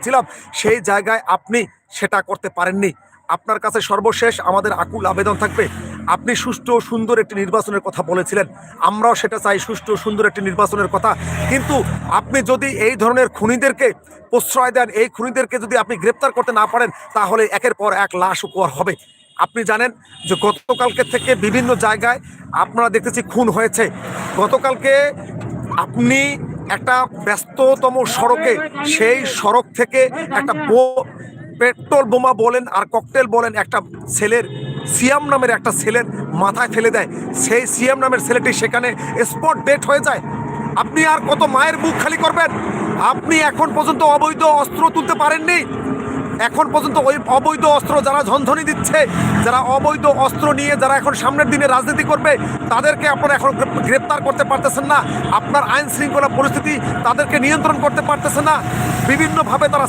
ছিলাম সেই জায়গায় আপনি সেটা করতে পারেননি। আপনার কাছে সর্বশেষ আমাদের আকুল আবেদন থাকবে, আপনি সুষ্ঠু ও সুন্দর একটি নির্বাচনের কথা বলেছিলেন, আমরাও সেটা চাই, সুষ্ঠু সুন্দর একটি নির্বাচনের কথা। কিন্তু আপনি যদি এই ধরনের খুনিদেরকে প্রশ্রয় দেন, এই খুনিদেরকে যদি আপনি গ্রেপ্তার করতে না পারেন, তাহলে একের পর এক লাশ উপহার হবে। আপনি জানেন যে গতকালকে থেকে বিভিন্ন জায়গায় আপনারা দেখতেছি খুন হয়েছে। গতকালকে আপনি একটা ব্যস্ততম সড়কে, সেই সড়ক থেকে একটা পেট্রোল বোমা বলেন আর ককটেল বলেন একটা ছেলের, সিয়াম নামের একটা ছেলের মাথায় ফেলে দেয়। সেই সিয়াম নামের ছেলেটি সেখানে স্পট ডেট হয়ে যায়। আপনি আর কত মায়ের বুক খালি করবেন? আপনি এখন পর্যন্ত অবৈধ অস্ত্র তুলতে পারেননি। এখন পর্যন্ত ওই অবৈধ অস্ত্র যারা ঝনঝনি দিচ্ছে, যারা অবৈধ অস্ত্র নিয়ে যারা এখন সামনের দিনে রাজনীতি করবে, তাদেরকে আপনারা এখন গ্রেপ্তার করতে পারতেছেন না। আপনার আইন শৃঙ্খলা পরিস্থিতি তাদেরকে নিয়ন্ত্রণ করতে পারতেছে না। বিভিন্নভাবে তারা